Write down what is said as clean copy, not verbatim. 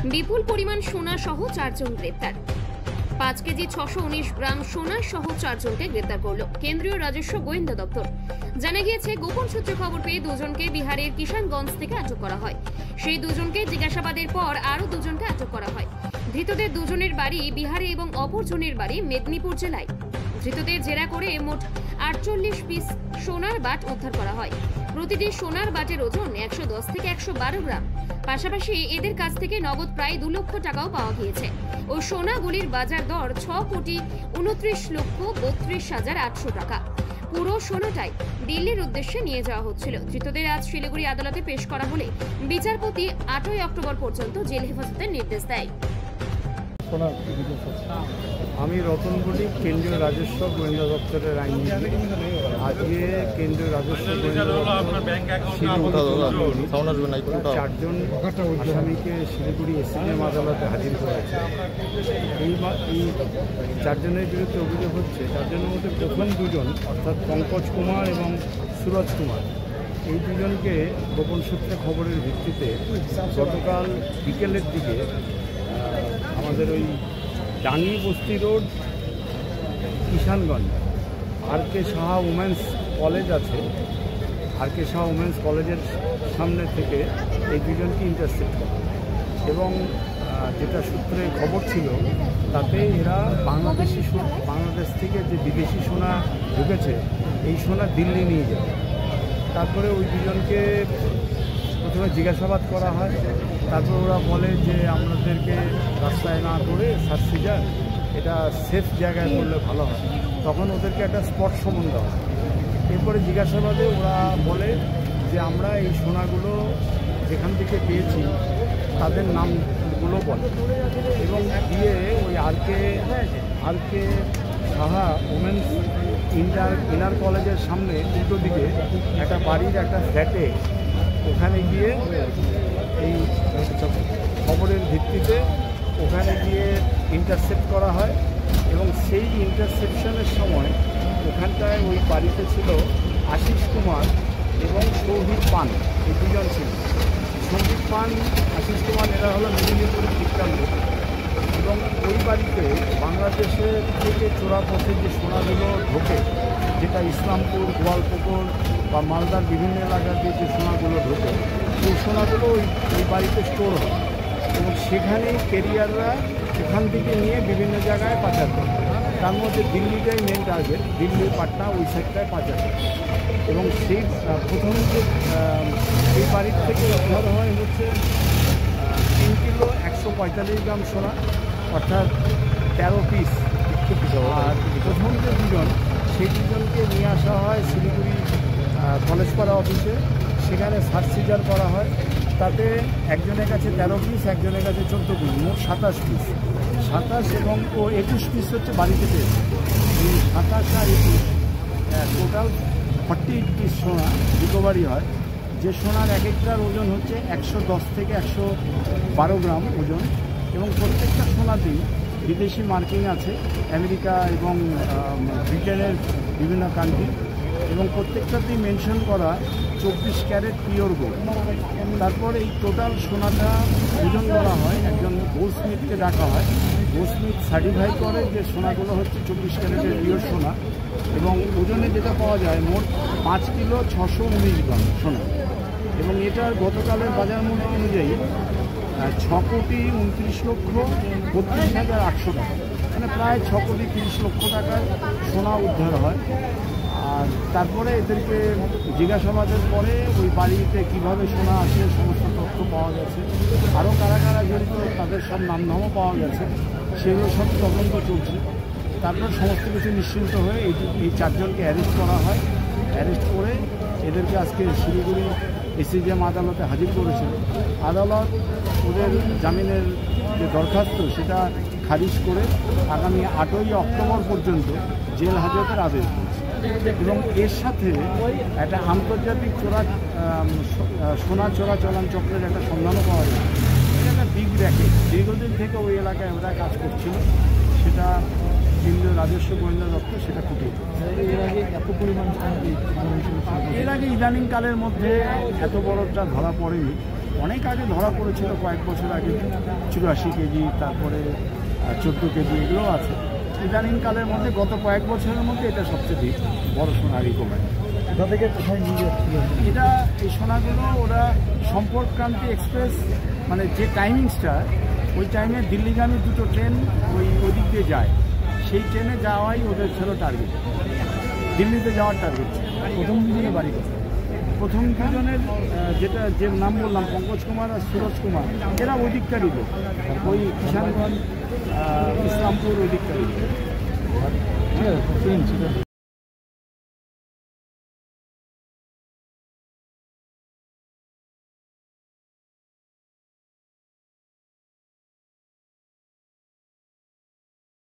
বিপুল পরিমাণ সোনা সহ 4 জন গ্রেপ্তার। 5 কেজি 619 গ্রাম সোনা সহ 4 জনকে গ্রেপ্তার করল কেন্দ্রীয় রাজস্ব গোয়েন্দা দপ্তর। জানা গিয়েছে, গোপন সূত্রে খবর পেয়ে দুজনকে বিহারের কিষানগঞ্জ থেকে আটক করা হয়। সেই দুজনকে জিজ্ঞাসাবাদের পর আরো দুজনকে আটক করা হয়। ধৃতদের দুজনের বাড়ি বিহারে এবং অপরজনের বাড়ি মেদিনীপুর জেলায়। ধৃতদের জেরা করে মোট 48 পিস সোনার বাট উদ্ধার করা হয়। প্রতিটি সোনার বাটের ওজন 110 থেকে 112 গ্রাম। পাশাপাশি এদের কাছ থেকে নগদ প্রায় 2 লক্ষ টাকাও পাওয়া গিয়েছে। ওই সোনাগুলির বাজার দর 6,29,32,800 টাকা। পুরো সোনাটাই দিল্লির উদ্দেশ্যে নিয়ে যাওয়া হচ্ছিল। ধৃতদের আজ শিলিগুড়ি আদালতে পেশ করা হলে বিচারপতি 8ই অক্টোবর পর্যন্ত জেল হেফাজতের নির্দেশ দেয়। আমি রতন বলি, কেন্দ্রীয় রাজস্ব গোয়েন্দা দপ্তরের আইনজীবী। আজকে কেন্দ্রীয় রাজস্ব গোয়েন্দা দপ্তর 4 জন আসামিকে শিলিগুড়ি এসিএম আদালতে হাজির করেছে। এই 4 জনের বিরুদ্ধে অভিযোগ হচ্ছে। 4 জনের মধ্যে প্রথম 2 জন অর্থাৎ পঙ্কজ কুমার এবং সুরজ কুমার, এই 2 জনকে গোপন সূত্রে খবরের ভিত্তিতে গতকাল বিকেলের দিকে আমাদের ওই ডাঙ্গি বস্তি road Kishanganj R K. Saha women's college আছে, আর.কে. সাহা উমেন্স কলেজের সামনে থেকে এই 2 জনকে ইন্টারসেপ্ট করে এবং যেটা সূত্রে খবর ছিল তাতে এরা বাংলাদেশ থেকে যে বিদেশি সোনা ঢুকেছে এই সোনা দিল্লি নিয়ে যাবে। তারপরে ওই 2 জনকে প্রথমে জিজ্ঞাসাবাদ করা হয়। তারপর ওরা বলে যে আমাদেরকে রাস্তায় না করে সার্চিজার এটা সেফ জায়গায় করলে ভালো হয়। তখন ওদেরকে একটা স্পট সমন দেওয়া হয়। এরপরে জিজ্ঞাসাবাদে ওরা বলে যে আমরা এই সোনাগুলো যেখান থেকে পেয়েছি তাদের নামগুলো বলে এবং দিয়ে ওই আর.কে. সাহা উমেন্স ইনার কলেজের সামনে উল্টো দিকে একটা বাড়ির একটা ফ্ল্যাটে ওখানে গিয়ে এই খবরের ভিত্তিতে ওখানে গিয়ে ইন্টারসেপ্ট করা হয় এবং সেই ইন্টারসেপশনের সময় ওখানটায় ওই বাড়িতে ছিল আশিস কুমার এবং সৌভিক পান, এই 2 জন ছিল। সৌভিক পান, আশিস কুমার এরা হলো মেদিনীপুরের বিখ্যাত এবং ওই বাড়িতে বাংলাদেশের থেকে চোরা পথে যে সোনাগুলো ঢোকে, যেটা ইসলামপুর, গোয়ালপুকুর বা মালদার বিভিন্ন এলাকা দিয়ে যে সোনাগুলো ঢোকে সেই সোনাগুলো ওই বাড়িতে স্টোর হয় এবং সেখানেই ক্যারিয়াররা এখান থেকে নিয়ে বিভিন্ন জায়গায় পাচার করে। তার মধ্যে দিল্লিটাই মেন টার্গেট, দিল্লি পাটনা ওই সাইডটায় পাচার করে এবং সেই প্রথমে যে এই বাড়ির থেকে উদ্ধার হয় হচ্ছে 3 কিলো 145 গ্রাম সোনা, অর্থাৎ 13 পিস। আর প্রথম যে 2 জন সেই 2 জনকে নিয়ে আসা হয় শিলিগুড়ি কলেজপাড়া অফিসে, সেখানে সার্চিজার করা হয়। তাতে একজনের কাছে 13 পিস, একজনের কাছে 14 পিস, মোট 27 পিস। 27 এবং 21 পিস হচ্ছে বাড়িতে পেয়েছে। এই 27 আর 21 টোটাল 48 পিস সোনা রিকভারি হয়। যে সোনার এক একটার ওজন হচ্ছে 110 থেকে 112 গ্রাম ওজন এবং প্রত্যেকটা সোনাতেই বিদেশি মার্কিং আছে, আমেরিকা এবং ব্রিটেনের বিভিন্ন কান্ট্রি, এবং প্রত্যেকটাতেই মেনশন করা 24 ক্যারেট পিওর গোল্ড। তারপর এই টোটাল সোনাটা ওজন করা হয়, একজন গোল্ডস্মিথকে ডাকা হয়। গোল্ডস্মিথ সার্টিফাই করে যে সোনাগুলো হচ্ছে 24 ক্যারেটের পিওর সোনা এবং ওজনে যেটা পাওয়া যায় মোট 5 কিলো 619 গ্রাম সোনা এবং এটার গতকালের বাজার মূল্য অনুযায়ী 6,29,32,800 টাকা, মানে প্রায় 6,30,00,000 টাকার সোনা উদ্ধার হয়। আর তারপরে এদেরকে জিজ্ঞাসাবাদের পরে ওই বাড়িতে কীভাবে সোনা আসে সমস্ত তথ্য পাওয়া গেছে, আরও কারা কারা জড়িত তাদের সব নামধামও পাওয়া গেছে, সেগুলো সব তদন্ত চলছে। তারপর সমস্ত কিছু নিশ্চিন্ত হয়ে এই 4 জনকে অ্যারেস্ট করা হয়। অ্যারেস্ট করে এদেরকে আজকে শিলিগুড়ি এসিজিএম আদালতে হাজির করেছিল। আদালত ওদের জামিনের যে দরখাস্ত সেটা খারিজ করে আগামী 8ই অক্টোবর পর্যন্ত জেল হাজতের আদেশ দিয়েছে এবং এর সাথে একটা আন্তর্জাতিক সোনা চোরাচালান চক্রের একটা সন্ধানও পাওয়া যায়। এটা একটা বিগ র্যাকেট, দীর্ঘদিন থেকে ওই এলাকায় ওরা কাজ করছিল, সেটা কেন্দ্রীয় রাজস্ব গোয়েন্দা দপ্তর সেটা খুঁটিয়ে এর আগে এত পরিমাণ এর আগে ইদানিংকালের মধ্যে এত বড়টা ধরা পড়েনি। অনেক আগে ধরা পড়েছিল, কয়েক বছর আগে 84 কেজি, তারপরে 14 কেজি, এগুলো আছে। ইদানিংকালের মধ্যে গত কয়েক বছরের মধ্যে এটা সবচেয়ে বড় সোনা রিকভারি। কোথা থেকে কোথায় নিয়ে যাচ্ছিল এটা এই সোনাগুলো ওরা সম্পর্কক্রান্তি এক্সপ্রেস, মানে যে টাইমিংসটা, ওই টাইমে দিল্লিগামী দুটো ট্রেন ওই দিক দিয়ে যায়, সেই ট্রেনে যাওয়াই ওদের ছিল টার্গেট, দিল্লিতে যাওয়ার টার্গেট। প্রথম দুজনে বাড়ি কথা প্রথম দুজনের যে নাম বললাম, পঙ্কজ কুমার আর সুরজ কুমার, এরা ওই দিককারই লোক, ওই কিষানগঞ্জ, ইসলামপুর ওই দিককারই লোক। ঠিক আছে।